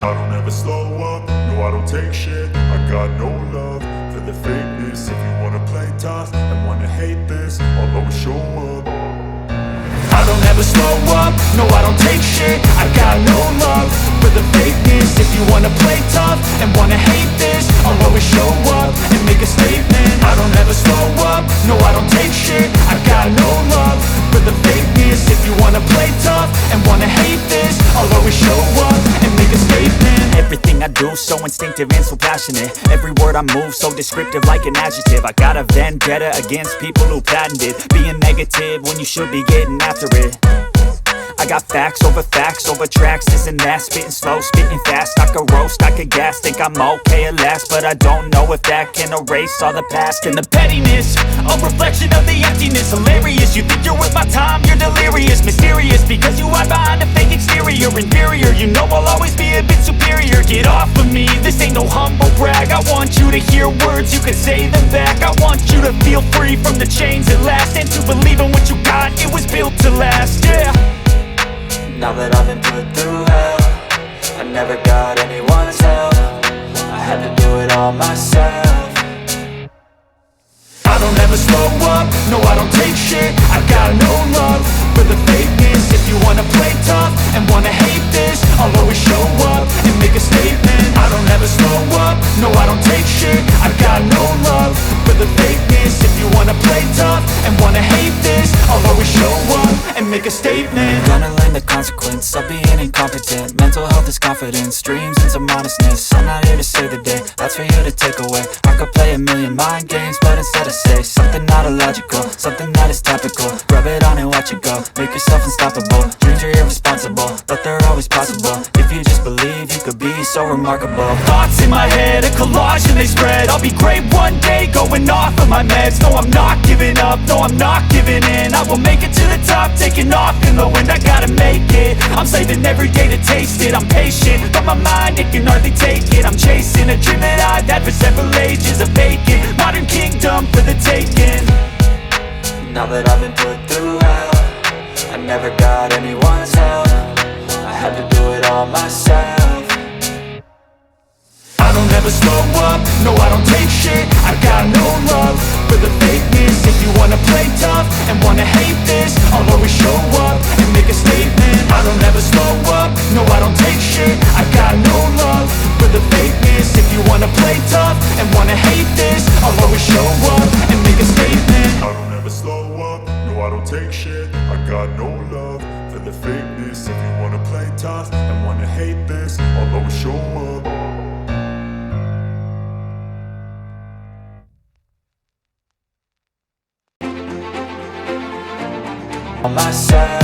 I don't ever slow up, no I don't take shit. I got no love for the fakeness. If you wanna play tough and wanna hate this, I'll always show up. I don't ever slow up, no I don't take shit. I got no love for the fakeness. If you wanna play tough and wanna hate this, I'll always show up and make a statement. I don't ever slow up, no I don't take shit. I got no love for the fakeness. If you wanna play tough and wanna hate this, I'll always show up and make a statement. Everything I do so instinctive and so passionate. Every word I move so descriptive like an adjective. I got a vendetta against people who patented being negative when you should be getting after it. I got facts over tracks, this and that. Spitting slow, spitting fast. I could roast, I could gas. Think I'm okay at last, but I don't know if that can erase all the past. And the pettiness, a reflection of the emptiness. Hilarious, you think you're worth my time, you're delirious. Mysterious, because you hide behind a fake exterior. Inferior, you know I'll always be a bit superior. Get off of me, this ain't no humble brag. I want you to hear words, you can say them back. I want you to feel free from the chains at last, and to believe in what you got, it was built to last, yeah. Now that I've been put through hell, I never got anyone's help. I had to do it all myself. I don't ever slow up, no I don't take shit. I got no love for the fakeness. If you wanna play tough and wanna hate this, I'll always show up and make a statement. I don't ever slow up, no I don't take shit. I got no love for the fakeness. If you wanna play tough and wanna hate this, I'll always show up and make a statement. Gonna learn the consequence of being incompetent. Mental health is confidence, dreams and some honestness. I'm not here to save the day, that's for you to take away. I could play a million mind games, but instead I say something not illogical, something that is topical. Rub it on and watch it go, make yourself unstoppable. Dreams are irresponsible, but they're always possible. If you just believe, you could be so remarkable. Thoughts in my head, a collage and they spread. I'll be great one day, going off of my meds. No, I'm not giving up, no, I'm not giving in. I will make it to the top, taking off in the wind. I gotta make it, I'm saving every day to taste it. I'm patient, but my mind, it can hardly take it. I'm chasing a dream that I've had for several ages. A vacant, modern kingdom for the taking. Now that I've been put through hell, I never got anyone's help. I had to do it all myself. I don't ever slow up, no I don't take shit. I got no love for the fakeness. If you wanna play tough and wanna hate this, I'll always show up and make a statement. I don't ever slow up, no I don't take shit. I got no love for the fakeness. If you wanna play tough and wanna hate this, I'll always show up and make a statement. I don't ever slow up, no I don't take shit. I got no love for the fakeness. If you wanna play tough and wanna hate this, I'll always show up. On myself.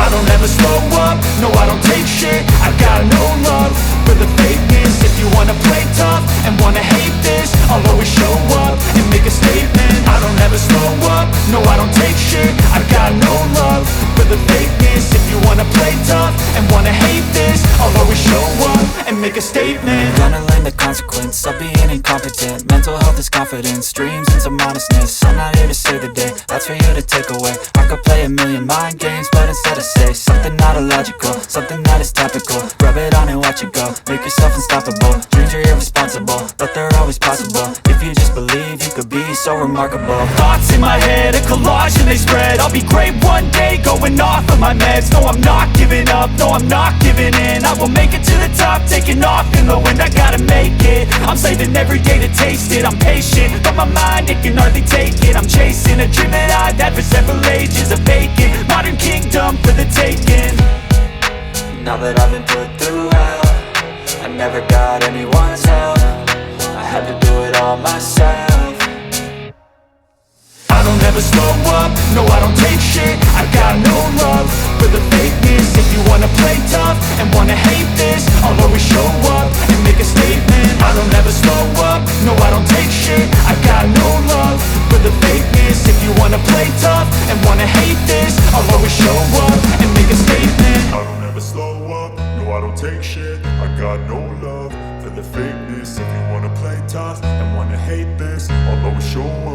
I don't ever slow up, no I don't take shit. I got no love for the fakeness. If you wanna play tough and wanna hate this, I'll always show up and make a statement. I don't ever slow up, no I don't take shit. I got no love for the fakeness. If you wanna play tough and wanna hate this, I'll always show up and make a statement. Gonna learn the consequence of being incompetent. Mental health is confidence, dreams and some honestness. I'm not here to save the day, that's for you to take away. I could play a million mind games, but instead I say something not illogical, something that is topical. Rub it on and watch it go, make yourself unstoppable. Dreams are irresponsible, but they're always possible. If you just believe, you could be so remarkable. Thoughts in my head, a collage and they spread. I'll be great one day, going off of my meds. No, I'm not giving up, no, I'm not giving in. I will make it to the top, taking off in the wind. I gotta make it, I'm saving every day to taste it. I'm patient, but my mind, it can hardly take it. I'm chasing a dream that I've had for several ages. A vacant, modern kingdom for the taking. Now that I've been put through hell, I never got anyone's help. I had to do it all myself. I don't ever slow up, no I don't take shit. I got no love for the fakeness. If you wanna play tough and wanna hate this, I'll always show up and make a statement. I don't ever slow up, no I don't take shit. I got no love for the fakeness. If you wanna play tough and wanna hate this, I'll always show up and make a statement. I don't ever slow up, no I don't take shit. I got no love for the fakeness. If you wanna play tough and wanna hate this, I'll always show up.